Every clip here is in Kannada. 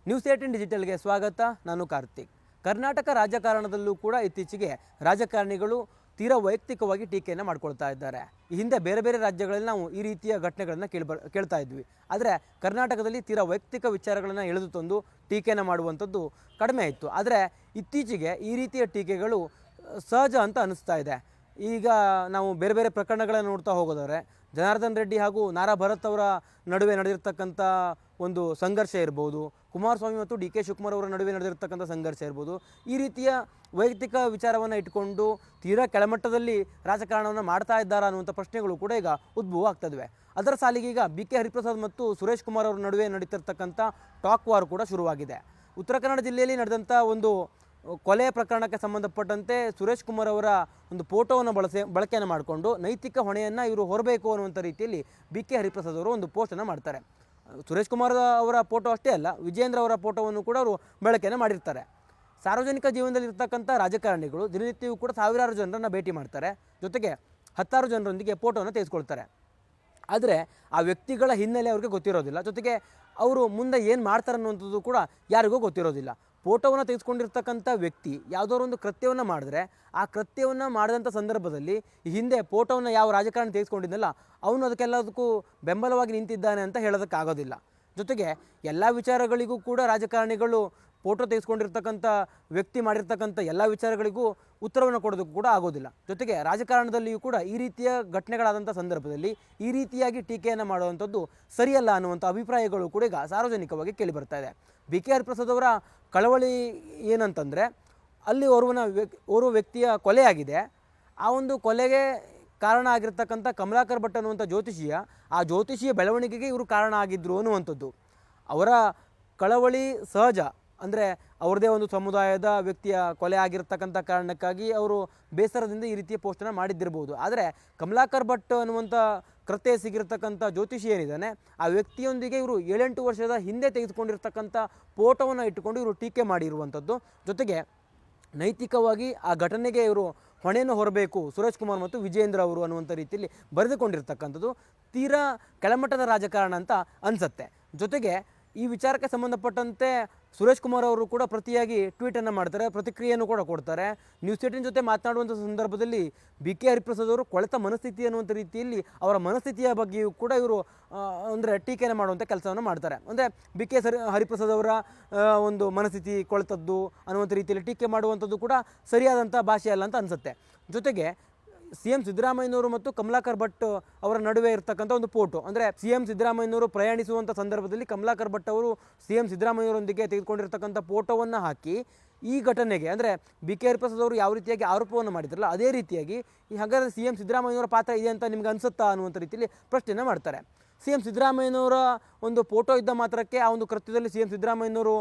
ನ್ಯೂಸ್18 ಡಿಜಿಟಲ್ಗೆ ಸ್ವಾಗತ. ನಾನು ಕಾರ್ತಿಕ್. ಕರ್ನಾಟಕ ರಾಜಕಾರಣದಲ್ಲೂ ಕೂಡ ಇತ್ತೀಚೆಗೆ ರಾಜಕಾರಣಿಗಳು ತೀರಾ ವೈಯಕ್ತಿಕವಾಗಿ ಟೀಕೆಯನ್ನು ಮಾಡ್ಕೊಳ್ತಾ ಇದ್ದಾರೆ. ಈ ಹಿಂದೆ ಬೇರೆ ಬೇರೆ ರಾಜ್ಯಗಳಲ್ಲಿ ನಾವು ಈ ರೀತಿಯ ಘಟನೆಗಳನ್ನು ಕೇಳ್ತಾ ಇದ್ವಿ. ಆದರೆ ಕರ್ನಾಟಕದಲ್ಲಿ ತೀರಾ ವೈಯಕ್ತಿಕ ವಿಚಾರಗಳನ್ನು ಎಳೆದು ತಂದು ಟೀಕೆಯನ್ನು ಮಾಡುವಂಥದ್ದು ಕಡಿಮೆ ಇತ್ತು. ಆದರೆ ಇತ್ತೀಚೆಗೆ ಈ ರೀತಿಯ ಟೀಕೆಗಳು ಸಹಜ ಅಂತ ಅನ್ನಿಸ್ತಾ ಇದೆ. ಈಗ ನಾವು ಬೇರೆ ಬೇರೆ ಪ್ರಕರಣಗಳನ್ನು ನೋಡ್ತಾ ಹೋಗೋದಾದ್ರೆ ಜನಾರ್ದನ್ ರೆಡ್ಡಿ ಹಾಗೂ ನಾರಾ ಭರತ್ ಅವರ ನಡುವೆ ನಡೆದಿರ್ತಕ್ಕಂಥ ಒಂದು ಸಂಘರ್ಷ ಇರ್ಬೋದು, ಕುಮಾರಸ್ವಾಮಿ ಮತ್ತು ಡಿ ಕೆ ಶಿವಕುಮಾರ್ ಅವರ ನಡುವೆ ನಡೆದಿರ್ತಕ್ಕಂಥ ಸಂಘರ್ಷ ಇರ್ಬೋದು, ಈ ರೀತಿಯ ವೈಯಕ್ತಿಕ ವಿಚಾರವನ್ನು ಇಟ್ಕೊಂಡು ತೀರಾ ಕೆಳಮಟ್ಟದಲ್ಲಿ ರಾಜಕಾರಣವನ್ನು ಮಾಡ್ತಾ ಇದ್ದಾರಾ ಅನ್ನುವಂಥ ಪ್ರಶ್ನೆಗಳು ಕೂಡ ಈಗ ಉದ್ಭವ ಆಗ್ತದೆ. ಅದರ ಸಾಲಿಗೆ ಈಗ ಬಿ ಕೆ ಹರಿಪ್ರಸಾದ್ ಮತ್ತು ಸುರೇಶ್ ಕುಮಾರ್ ಅವರ ನಡುವೆ ನಡೀತಿರ್ತಕ್ಕಂಥ ಟಾಕ್ ವಾರ್ ಕೂಡ ಶುರುವಾಗಿದೆ. ಉತ್ತರ ಕನ್ನಡ ಜಿಲ್ಲೆಯಲ್ಲಿ ನಡೆದಂಥ ಒಂದು ಕೊಲೆ ಪ್ರಕರಣಕ್ಕೆ ಸಂಬಂಧಪಟ್ಟಂತೆ ಸುರೇಶ್ ಕುಮಾರ್ ಅವರ ಒಂದು ಫೋಟೋವನ್ನು ಬಳಕೆಯನ್ನು ಮಾಡಿಕೊಂಡು ನೈತಿಕ ಹೊಣೆಯನ್ನು ಇವರು ಹೊರಬೇಕು ಅನ್ನುವಂಥ ರೀತಿಯಲ್ಲಿ ಬಿ ಕೆ ಹರಿಪ್ರಸಾದ್ ಅವರು ಒಂದು ಪೋಸ್ಟನ್ನು ಮಾಡ್ತಾರೆ. ಸುರೇಶ್ ಕುಮಾರ್ ಅವರ ಫೋಟೋ ಅಷ್ಟೇ ಅಲ್ಲ, ವಿಜೇಂದ್ರ ಅವರ ಫೋಟೋವನ್ನು ಕೂಡ ಅವರು ಬಳಕೆಯನ್ನು ಮಾಡಿರ್ತಾರೆ. ಸಾರ್ವಜನಿಕ ಜೀವನದಲ್ಲಿರ್ತಕ್ಕಂಥ ರಾಜಕಾರಣಿಗಳು ದಿನನಿತ್ಯವೂ ಕೂಡ ಸಾವಿರಾರು ಜನರನ್ನು ಭೇಟಿ ಮಾಡ್ತಾರೆ, ಜೊತೆಗೆ ಹತ್ತಾರು ಜನರೊಂದಿಗೆ ಫೋಟೋವನ್ನು ತೆಗೆದುಕೊಳ್ತಾರೆ. ಆದರೆ ಆ ವ್ಯಕ್ತಿಗಳ ಹಿನ್ನೆಲೆ ಅವ್ರಿಗೆ ಗೊತ್ತಿರೋದಿಲ್ಲ, ಜೊತೆಗೆ ಅವರು ಮುಂದೆ ಏನು ಮಾಡ್ತಾರೆ ಅನ್ನುವಂಥದ್ದು ಕೂಡ ಯಾರಿಗೂ ಗೊತ್ತಿರೋದಿಲ್ಲ. ಫೋಟೋವನ್ನು ತೆಗೆದುಕೊಂಡಿರ್ತಕ್ಕಂಥ ವ್ಯಕ್ತಿ ಯಾವುದಾದ್ರು ಒಂದು ಕೃತ್ಯವನ್ನು ಮಾಡಿದ್ರೆ ಆ ಕೃತ್ಯವನ್ನು ಮಾಡಿದಂಥ ಸಂದರ್ಭದಲ್ಲಿ ಹಿಂದೆ ಫೋಟೋವನ್ನು ಯಾವ ರಾಜಕಾರಣಿ ತೆಗೆದುಕೊಂಡಿದ್ದಲ್ಲ ಅವನು ಅದಕ್ಕೆಲ್ಲದಕ್ಕೂ ಬೆಂಬಲವಾಗಿ ನಿಂತಿದ್ದಾನೆ ಅಂತ ಹೇಳೋದಕ್ಕಾಗೋದಿಲ್ಲ. ಜೊತೆಗೆ ಎಲ್ಲ ವಿಚಾರಗಳಿಗೂ ಕೂಡ ರಾಜಕಾರಣಿಗಳು ಫೋಟೋ ತೆಗೆದುಕೊಂಡಿರ್ತಕ್ಕಂಥ ವ್ಯಕ್ತಿ ಮಾಡಿರ್ತಕ್ಕಂಥ ಎಲ್ಲ ವಿಚಾರಗಳಿಗೂ ಉತ್ತರವನ್ನು ಕೊಡೋದಕ್ಕೂ ಕೂಡ ಆಗೋದಿಲ್ಲ. ಜೊತೆಗೆ ರಾಜಕಾರಣದಲ್ಲಿಯೂ ಕೂಡ ಈ ರೀತಿಯ ಘಟನೆಗಳಾದಂಥ ಸಂದರ್ಭದಲ್ಲಿ ಈ ರೀತಿಯಾಗಿ ಟೀಕೆಯನ್ನು ಮಾಡುವಂಥದ್ದು ಸರಿಯಲ್ಲ ಅನ್ನುವಂಥ ಅಭಿಪ್ರಾಯಗಳು ಕೂಡ ಈಗ ಸಾರ್ವಜನಿಕವಾಗಿ ಕೇಳಿಬರ್ತಾ ಇದೆ. ಬಿ ಕೆ ಹರಿಪ್ರಸಾದ್ ಅವರ ಕಳವಳಿ ಏನಂತಂದರೆ, ಅಲ್ಲಿ ಓರ್ವ ವ್ಯಕ್ತಿಯ ಕೊಲೆಯಾಗಿದೆ. ಆ ಒಂದು ಕೊಲೆಗೆ ಕಾರಣ ಆಗಿರ್ತಕ್ಕಂಥ ಕಮಲಾಕರ್ ಭಟ್ ಅನ್ನುವಂಥ ಆ ಜ್ಯೋತಿಷಿಯ ಬೆಳವಣಿಗೆಗೆ ಇವರು ಕಾರಣ ಆಗಿದ್ದರು ಅನ್ನುವಂಥದ್ದು. ಅವರ ಕಳವಳಿ ಸಹಜ. ಅಂದರೆ ಅವ್ರದ್ದೇ ಒಂದು ಸಮುದಾಯದ ವ್ಯಕ್ತಿಯ ಕೊಲೆ ಆಗಿರ್ತಕ್ಕಂಥ ಕಾರಣಕ್ಕಾಗಿ ಅವರು ಬೇಸರದಿಂದ ಈ ರೀತಿಯ ಪೋಸ್ಟನ್ನು ಮಾಡಿದ್ದಿರ್ಬೋದು. ಆದರೆ ಕಮಲಾಕರ್ ಭಟ್ ಅನ್ನುವಂಥ ಕೃತ್ಯ ಸಿಗಿರ್ತಕ್ಕಂಥ ಜ್ಯೋತಿಷಿ ಏನಿದ್ದಾನೆ ಆ ವ್ಯಕ್ತಿಯೊಂದಿಗೆ ಇವರು 7-8 ವರ್ಷದ ಹಿಂದೆ ತೆಗೆದುಕೊಂಡಿರ್ತಕ್ಕಂಥ ಫೋಟೋವನ್ನು ಇಟ್ಟುಕೊಂಡು ಇವರು ಟೀಕೆ ಮಾಡಿರುವಂಥದ್ದು. ಜೊತೆಗೆ ನೈತಿಕವಾಗಿ ಆ ಘಟನೆಗೆ ಇವರು ಹೊಣೆಯನ್ನು ಹೊರಬೇಕು ಸುರೇಶ್ ಕುಮಾರ್ ಮತ್ತು ವಿಜೇಂದ್ರ ಅವರು ಅನ್ನುವಂಥ ರೀತಿಯಲ್ಲಿ ಬರೆದುಕೊಂಡಿರ್ತಕ್ಕಂಥದ್ದು ತೀರಾ ಕೆಳಮಟ್ಟದ ರಾಜಕಾರಣ ಅಂತ ಅನಿಸುತ್ತೆ. ಜೊತೆಗೆ ಈ ವಿಚಾರಕ್ಕೆ ಸಂಬಂಧಪಟ್ಟಂತೆ ಸುರೇಶ್ ಕುಮಾರ್ ಅವರು ಕೂಡ ಪ್ರತಿಯಾಗಿ ಟ್ವೀಟನ್ನು ಮಾಡ್ತಾರೆ, ಪ್ರತಿಕ್ರಿಯೆಯನ್ನು ಕೂಡ ಕೊಡ್ತಾರೆ. ನ್ಯೂಸ್18 ಜೊತೆ ಮಾತನಾಡುವಂಥ ಸಂದರ್ಭದಲ್ಲಿ ಬಿ ಕೆ ಹರಿಪ್ರಸಾದ್ ಅವರು ಕೊಳೆತ ಮನಸ್ಥಿತಿ ಅನ್ನುವಂಥ ರೀತಿಯಲ್ಲಿ ಅವರ ಮನಸ್ಥಿತಿಯ ಬಗ್ಗೆಯೂ ಕೂಡ ಇವರು ಅಂದರೆ ಟೀಕೆಯನ್ನು ಮಾಡುವಂಥ ಕೆಲಸವನ್ನು ಮಾಡ್ತಾರೆ. ಅಂದರೆ ಬಿ ಕೆ ಹರಿಪ್ರಸಾದ್ ಅವರ ಒಂದು ಮನಸ್ಥಿತಿ ಕೊಳೆತದ್ದು ಅನ್ನುವಂಥ ರೀತಿಯಲ್ಲಿ ಟೀಕೆ ಮಾಡುವಂಥದ್ದು ಕೂಡ ಸರಿಯಾದಂಥ ಭಾಷೆ ಅಲ್ಲ ಅಂತ ಅನಿಸುತ್ತೆ. ಜೊತೆಗೆ ಸಿ ಎಂ ಸಿದ್ದರಾಮಯ್ಯನವರು ಮತ್ತು ಕಮಲಾಕರ್ ಭಟ್ ಅವರ ನಡುವೆ ಇರತಕ್ಕಂಥ ಒಂದು ಫೋಟೋ, ಅಂದರೆ ಸಿ ಎಂ ಸಿದ್ದರಾಮಯ್ಯನವರು ಪ್ರಯಾಣಿಸುವಂಥ ಸಂದರ್ಭದಲ್ಲಿ ಕಮಲಾಕರ್ ಭಟ್ ಅವರು ಸಿ ಎಂ ಸಿದ್ದರಾಮಯ್ಯನವರೊಂದಿಗೆ ತೆಗೆದುಕೊಂಡಿರ್ತಕ್ಕಂಥ ಫೋಟೋವನ್ನು ಹಾಕಿ ಈ ಘಟನೆಗೆ ಅಂದರೆ ಬಿ ಕೆ ಹರಿಪ್ರಸಾದ್ ಅವರು ಯಾವ ರೀತಿಯಾಗಿ ಆರೋಪವನ್ನು ಮಾಡಿದ್ರಲ್ಲ ಅದೇ ರೀತಿಯಾಗಿ ಹಾಗಾದರೆ ಸಿ ಎಂ ಸಿದ್ದರಾಮಯ್ಯನವರ ಪಾತ್ರ ಇದೆ ಅಂತ ನಿಮ್ಗೆ ಅನಿಸುತ್ತಾ ಅನ್ನುವಂಥ ರೀತಿಯಲ್ಲಿ ಪ್ರಶ್ನೆಯನ್ನು ಮಾಡ್ತಾರೆ. ಸಿ ಎಂ ಸಿದ್ದರಾಮಯ್ಯನವರ ಒಂದು ಫೋಟೋ ಇದ್ದ ಮಾತ್ರಕ್ಕೆ ಆ ಒಂದು ಕೃತ್ಯದಲ್ಲಿ ಸಿ ಎಂ ಸಿದ್ದರಾಮಯ್ಯನವರು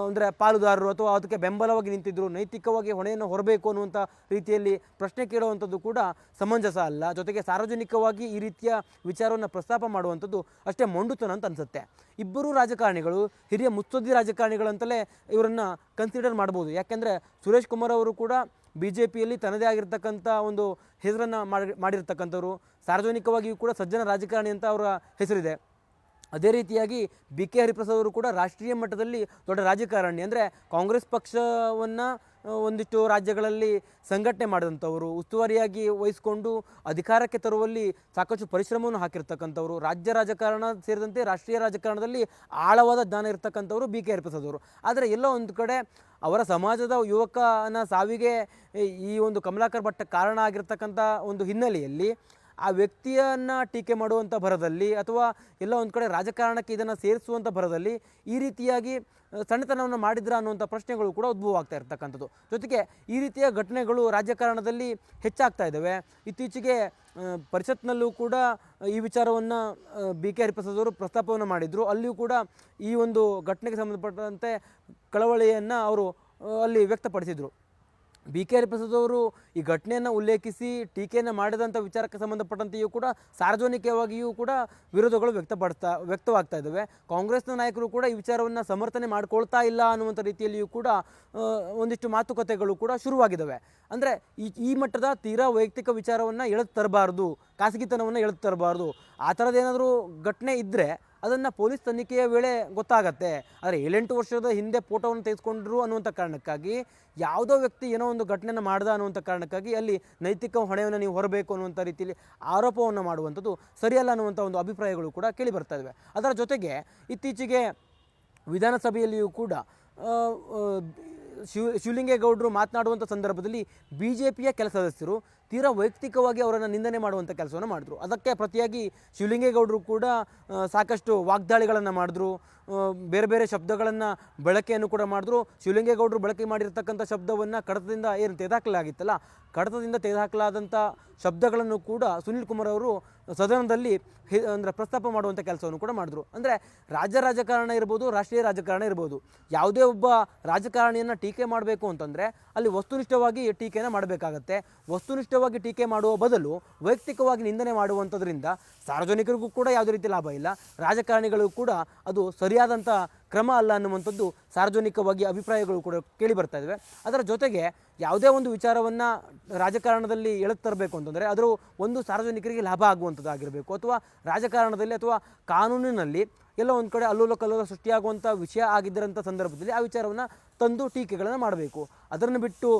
ಅಂದರೆ ಪಾಲುದಾರರು ಅಥವಾ ಅದಕ್ಕೆ ಬೆಂಬಲವಾಗಿ ನಿಂತಿದ್ದರು, ನೈತಿಕವಾಗಿ ಹೊಣೆಯನ್ನು ಹೊರಬೇಕು ಅನ್ನುವಂಥ ರೀತಿಯಲ್ಲಿ ಪ್ರಶ್ನೆ ಕೇಳುವಂಥದ್ದು ಕೂಡ ಸಮಂಜಸ ಅಲ್ಲ. ಜೊತೆಗೆ ಸಾರ್ವಜನಿಕವಾಗಿ ಈ ರೀತಿಯ ವಿಚಾರವನ್ನು ಪ್ರಸ್ತಾಪ ಮಾಡುವಂಥದ್ದು ಅಷ್ಟೇ ಮೊಂಡುತನ ಅಂತ ಅನಿಸುತ್ತೆ. ಇಬ್ಬರೂ ರಾಜಕಾರಣಿಗಳು ಹಿರಿಯ ಮುತ್ಸದ್ದಿ ರಾಜಕಾರಣಿಗಳಂತಲೇ ಇವರನ್ನು ಕನ್ಸಿಡರ್ ಮಾಡ್ಬೋದು. ಯಾಕೆಂದರೆ ಸುರೇಶ್ ಕುಮಾರ್ ಅವರು ಕೂಡ ಬಿ ಜೆ ಪಿಯಲ್ಲಿ ತನ್ನದೇ ಆಗಿರ್ತಕ್ಕಂಥ ಒಂದು ಹೆಸರನ್ನು ಮಾಡಿರ್ತಕ್ಕಂಥವ್ರು, ಸಾರ್ವಜನಿಕವಾಗಿಯೂ ಕೂಡ ಸಜ್ಜನ ರಾಜಕಾರಣಿ ಅಂತ ಅವರ ಹೆಸರಿದೆ. ಅದೇ ರೀತಿಯಾಗಿ ಬಿ ಕೆ ಹರಿಪ್ರಸಾದ್ ಅವರು ಕೂಡ ರಾಷ್ಟ್ರೀಯ ಮಟ್ಟದಲ್ಲಿ ದೊಡ್ಡ ರಾಜಕಾರಣಿ. ಅಂದರೆ ಕಾಂಗ್ರೆಸ್ ಪಕ್ಷವನ್ನು ಒಂದಿಷ್ಟು ರಾಜ್ಯಗಳಲ್ಲಿ ಸಂಘಟನೆ ಮಾಡಿದಂಥವರು, ಉಸ್ತುವಾರಿಯಾಗಿ ವಹಿಸಿಕೊಂಡು ಅಧಿಕಾರಕ್ಕೆ ತರುವಲ್ಲಿ ಸಾಕಷ್ಟು ಪರಿಶ್ರಮವನ್ನು ಹಾಕಿರ್ತಕ್ಕಂಥವ್ರು, ರಾಜ್ಯ ರಾಜಕಾರಣ ಸೇರಿದಂತೆ ರಾಷ್ಟ್ರೀಯ ರಾಜಕಾರಣದಲ್ಲಿ ಆಳವಾದ ಜ್ಞಾನ ಇರ್ತಕ್ಕಂಥವ್ರು ಬಿ ಕೆ ಹರಿಪ್ರಸಾದ್ ಅವರು. ಆದರೆ ಎಲ್ಲೋ ಒಂದು ಕಡೆ ಅವರ ಸಮಾಜದ ಯುವಕನ ಸಾವಿಗೆ ಈ ಒಂದು ಕಮಲಾಕರ್ ಭಟ್ ಕಾರಣ ಆಗಿರ್ತಕ್ಕಂಥ ಒಂದು ಹಿನ್ನೆಲೆಯಲ್ಲಿ ಆ ವ್ಯಕ್ತಿಯನ್ನು ಟೀಕೆ ಮಾಡುವಂಥ ಭರದಲ್ಲಿ ಅಥವಾ ಎಲ್ಲ ಒಂದು ಕಡೆ ರಾಜಕಾರಣಕ್ಕೆ ಇದನ್ನು ಸೇರಿಸುವಂಥ ಭರದಲ್ಲಿ ಈ ರೀತಿಯಾಗಿ ಸಣ್ಣತನವನ್ನು ಮಾಡಿದ್ರ ಅನ್ನುವಂಥ ಪ್ರಶ್ನೆಗಳು ಕೂಡ ಉದ್ಭವ ಆಗ್ತಾ ಇರ್ತಕ್ಕಂಥದ್ದು. ಜೊತೆಗೆ ಈ ರೀತಿಯ ಘಟನೆಗಳು ರಾಜಕಾರಣದಲ್ಲಿ ಹೆಚ್ಚಾಗ್ತಾ ಇದ್ದಾವೆ. ಇತ್ತೀಚೆಗೆ ಪರಿಷತ್ನಲ್ಲೂ ಕೂಡ ಈ ವಿಚಾರವನ್ನು ಬಿ ಕೆ ಹರಿಪ್ರಸಾದ್ ಅವರು ಪ್ರಸ್ತಾಪವನ್ನು ಮಾಡಿದರು. ಅಲ್ಲಿಯೂ ಕೂಡ ಈ ಒಂದು ಘಟನೆಗೆ ಸಂಬಂಧಪಟ್ಟಂತೆ ಕಳವಳಿಯನ್ನು ಅವರು ಅಲ್ಲಿ ವ್ಯಕ್ತಪಡಿಸಿದರು. ಬಿ ಕೆ ಹರಿಪ್ರಸಾದ್ ಅವರು ಈ ಘಟನೆಯನ್ನು ಉಲ್ಲೇಖಿಸಿ ಟೀಕೆಯನ್ನು ಮಾಡಿದಂಥ ವಿಚಾರಕ್ಕೆ ಸಂಬಂಧಪಟ್ಟಂತೆಯೂ ಕೂಡ ಸಾರ್ವಜನಿಕವಾಗಿಯೂ ಕೂಡ ವಿರೋಧಗಳು ವ್ಯಕ್ತವಾಗ್ತಾ ಇದ್ದಾವೆ. ಕಾಂಗ್ರೆಸ್ನ ನಾಯಕರು ಕೂಡ ಈ ವಿಚಾರವನ್ನು ಸಮರ್ಥನೆ ಮಾಡಿಕೊಳ್ತಾ ಇಲ್ಲ ಅನ್ನುವಂಥ ರೀತಿಯಲ್ಲಿಯೂ ಕೂಡ ಒಂದಿಷ್ಟು ಮಾತುಕತೆಗಳು ಕೂಡ ಶುರುವಾಗಿದ್ದಾವೆ. ಅಂದರೆ ಈ ಮಟ್ಟದ ತೀರಾ ವೈಯಕ್ತಿಕ ವಿಚಾರವನ್ನು ಎಳೆದು ತರಬಾರ್ದು, ಖಾಸಗಿತನವನ್ನು ಎಳೆದು ತರಬಾರ್ದು. ಆ ಥರದ್ದೇನಾದರೂ ಘಟನೆ ಇದ್ದರೆ ಅದನ್ನು ಪೊಲೀಸ್ ತನಿಖೆಯ ವೇಳೆ ಗೊತ್ತಾಗತ್ತೆ. ಆದರೆ 7-8 ವರ್ಷದ ಹಿಂದೆ ಫೋಟೋವನ್ನು ತೆಗೆದುಕೊಂಡ್ರು ಅನ್ನುವಂಥ ಕಾರಣಕ್ಕಾಗಿ ಯಾವುದೋ ವ್ಯಕ್ತಿ ಏನೋ ಒಂದು ಘಟನೆಯನ್ನು ಮಾಡ್ದ ಅನ್ನುವಂಥ ಕಾರಣಕ್ಕಾಗಿ ಅಲ್ಲಿ ನೈತಿಕ ಹೊಣೆಯನ್ನು ನೀವು ಹೊರಬೇಕು ಅನ್ನುವಂಥ ರೀತಿಯಲ್ಲಿ ಆರೋಪವನ್ನು ಮಾಡುವಂಥದ್ದು ಸರಿಯಲ್ಲ ಅನ್ನುವಂಥ ಒಂದು ಅಭಿಪ್ರಾಯಗಳು ಕೂಡ ಕೇಳಿ ಬರ್ತಾ ಇವೆ. ಅದರ ಜೊತೆಗೆ ಇತ್ತೀಚೆಗೆ ವಿಧಾನಸಭೆಯಲ್ಲಿಯೂ ಕೂಡ ಶಿವಲಿಂಗೇಗೌಡರು ಮಾತನಾಡುವಂಥ ಸಂದರ್ಭದಲ್ಲಿ BJPಯ ಕೆಲ ಸದಸ್ಯರು ತೀರಾ ವೈಯಕ್ತಿಕವಾಗಿ ಅವರನ್ನು ನಿಂದನೆ ಮಾಡುವಂಥ ಕೆಲಸವನ್ನು ಮಾಡಿದ್ರು. ಅದಕ್ಕೆ ಪ್ರತಿಯಾಗಿ ಶಿವಲಿಂಗೇಗೌಡರು ಕೂಡ ಸಾಕಷ್ಟು ವಾಗ್ದಾಳಿಗಳನ್ನು ಮಾಡಿದ್ರು, ಬೇರೆ ಬೇರೆ ಶಬ್ದಗಳನ್ನು ಬಳಕೆಯನ್ನು ಕೂಡ ಮಾಡಿದ್ರು. ಶಿವಲಿಂಗೇಗೌಡರು ಬಳಕೆ ಮಾಡಿರ್ತಕ್ಕಂಥ ಶಬ್ದವನ್ನು ಕಡತದಿಂದ ಏನು ತೆಗೆದುಹಾಕಲಾಗಿತ್ತಲ್ಲ, ಕಡತದಿಂದ ತೆಗೆದುಹಾಕಲಾದಂಥ ಶಬ್ದಗಳನ್ನು ಕೂಡ ಸುನೀಲ್ ಕುಮಾರ್ ಅವರು ಸದನದಲ್ಲಿ ಅಂದರೆ ಪ್ರಸ್ತಾಪ ಮಾಡುವಂಥ ಕೆಲಸವನ್ನು ಕೂಡ ಮಾಡಿದ್ರು. ಅಂದರೆ ರಾಜಕಾರಣ ಇರ್ಬೋದು, ರಾಷ್ಟ್ರೀಯ ರಾಜಕಾರಣ ಇರ್ಬೋದು, ಯಾವುದೇ ಒಬ್ಬ ರಾಜಕಾರಣಿಯನ್ನು ಟೀಕೆ ಮಾಡಬೇಕು ಅಂತಂದರೆ ಅಲ್ಲಿ ವಸ್ತುನಿಷ್ಠವಾಗಿ ಟೀಕೆಯನ್ನು ಮಾಡಬೇಕಾಗತ್ತೆ. ವಸ್ತುನಿಷ್ಠವಾಗಿ ಟೀಕೆ ಮಾಡುವ ಬದಲು ವೈಯಕ್ತಿಕವಾಗಿ ನಿಂದನೆ ಮಾಡುವಂಥದ್ರಿಂದ ಸಾರ್ವಜನಿಕರಿಗೂ ಕೂಡ ಯಾವುದೇ ರೀತಿ ಲಾಭ ಇಲ್ಲ, ರಾಜಕಾರಣಿಗಳಿಗೂ ಕೂಡ ಅದು ಸರಿಯಾದಂಥ ಕ್ರಮ ಅಲ್ಲ ಅನ್ನುವಂಥದ್ದು ಸಾರ್ವಜನಿಕವಾಗಿ ಅಭಿಪ್ರಾಯಗಳು ಕೂಡ ಕೇಳಿ ಬರ್ತಾ ಇದ್ದಾವೆ. ಅದರ ಜೊತೆಗೆ ಯಾವುದೇ ಒಂದು ವಿಚಾರವನ್ನು ರಾಜಕಾರಣದಲ್ಲಿ ತರಬೇಕು ಅಂತಂದರೆ ಅದರ ಒಂದು ಸಾರ್ವಜನಿಕರಿಗೆ ಲಾಭ ಆಗುವಂಥದ್ದಾಗಿರಬೇಕು, ಅಥವಾ ರಾಜಕಾರಣದಲ್ಲಿ ಅಥವಾ ಕಾನೂನಿನಲ್ಲಿ ಎಲ್ಲೋ ಒಂದು ಕಡೆ ಅಲ್ಲೋಲ ಕಲ್ಲೋಲ ಸೃಷ್ಟಿಯಾಗುವಂಥ ವಿಷಯ ಆಗಿದ್ದರಂಥ ಸಂದರ್ಭದಲ್ಲಿ ಆ ವಿಚಾರವನ್ನು ತಂದು ಟೀಕೆಗಳನ್ನು ಮಾಡಬೇಕು. ಅದನ್ನು ಬಿಟ್ಟು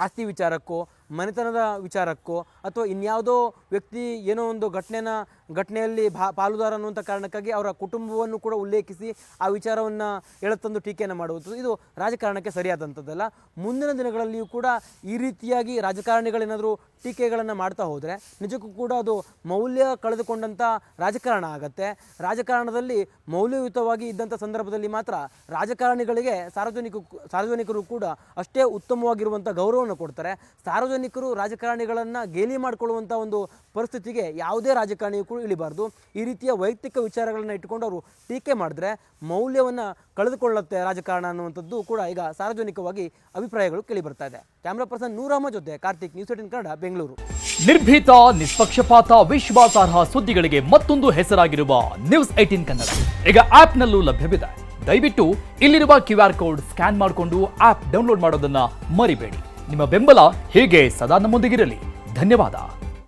ಆಸ್ತಿ ವಿಚಾರಕ್ಕೋ, ಮನೆತನದ ವಿಚಾರಕ್ಕೋ, ಅಥವಾ ಇನ್ಯಾವುದೋ ವ್ಯಕ್ತಿ ಏನೋ ಒಂದು ಘಟನೆಯಲ್ಲಿ ಪಾಲುದಾರ ಅನ್ನುವಂಥ ಕಾರಣಕ್ಕಾಗಿ ಅವರ ಕುಟುಂಬವನ್ನು ಕೂಡ ಉಲ್ಲೇಖಿಸಿ ಆ ವಿಚಾರವನ್ನು ಎಳೆತಂದು ಟೀಕೆಯನ್ನು ಮಾಡುವುದು ಇದು ರಾಜಕಾರಣಕ್ಕೆ ಸರಿಯಾದಂಥದ್ದಲ್ಲ. ಮುಂದಿನ ದಿನಗಳಲ್ಲಿಯೂ ಕೂಡ ಈ ರೀತಿಯಾಗಿ ರಾಜಕಾರಣಿಗಳೇನಾದರೂ ಟೀಕೆಗಳನ್ನು ಮಾಡ್ತಾ ಹೋದರೆ ನಿಜಕ್ಕೂ ಕೂಡ ಅದು ಮೌಲ್ಯ ಕಳೆದುಕೊಂಡಂಥ ರಾಜಕಾರಣ ಆಗತ್ತೆ. ರಾಜಕಾರಣದಲ್ಲಿ ಮೌಲ್ಯಯುತವಾಗಿ ಇದ್ದಂಥ ಸಂದರ್ಭದಲ್ಲಿ ಮಾತ್ರ ರಾಜಕಾರಣಿಗಳಿಗೆ ಸಾರ್ವಜನಿಕರು ಕೂಡ ಅಷ್ಟೇ ಉತ್ತಮವಾಗಿರುವಂಥ ಗೌರವವನ್ನು ಕೊಡ್ತಾರೆ. ಸಾರ್ವಜನಿಕರು ರಾಜಕಾರಣಿಗಳನ್ನು ಗೇಲಿ ಮಾಡಿಕೊಳ್ಳುವಂಥ ಒಂದು ಪರಿಸ್ಥಿತಿಗೆ ಯಾವುದೇ ರಾಜಕಾರಣಿಯೂ ಕೂಡ ಇಳಿಬಾರ್ದು. ಈ ರೀತಿಯ ವೈಯಕ್ತಿಕ ವಿಚಾರಗಳನ್ನು ಇಟ್ಟುಕೊಂಡು ಅವರು ಟೀಕೆ ಮಾಡಿದ್ರೆ ಮೌಲ್ಯವನ್ನು ಕಳೆದುಕೊಳ್ಳುತ್ತೆ ರಾಜಕಾರಣ ಅನ್ನುವಂಥದ್ದು ಕೂಡ ಈಗ ಸಾರ್ವಜನಿಕವಾಗಿ ಅಭಿಪ್ರಾಯಗಳು ಕೇಳಿ ಬರ್ತಾ ಇದೆ. ಕ್ಯಾಮ್ರಾ ಪರ್ಸನ್ ನೂರ್ ಅಹಮದ್ ಜೊತೆ ಕಾರ್ತಿಕ್, ನ್ಯೂಸ್ 18 ಕನ್ನಡ, ಬೆಂಗಳೂರು. ನಿರ್ಭೀತ, ನಿಷ್ಪಕ್ಷಪಾತ, ವಿಶ್ವಾಸಾರ್ಹ ಸುದ್ದಿಗಳಿಗೆ ಮತ್ತೊಂದು ಹೆಸರಾಗಿರುವ ನ್ಯೂಸ್ 18 ಕನ್ನಡ ಈಗ ಆಪ್ನಲ್ಲೂ ಲಭ್ಯವಿದೆ. ದಯವಿಟ್ಟು ಇಲ್ಲಿರುವ QR ಕೋಡ್ ಸ್ಕ್ಯಾನ್ ಮಾಡಿಕೊಂಡು ಆಪ್ ಡೌನ್ಲೋಡ್ ಮಾಡೋದನ್ನ ಮರಿಬೇಡಿ. ನಿಮ್ಮ ಬೆಂಬಲ ಹೀಗೆ ಸದಾ ನಮ್ಮೊಂದಿಗಿರಲಿ. ಧನ್ಯವಾದ.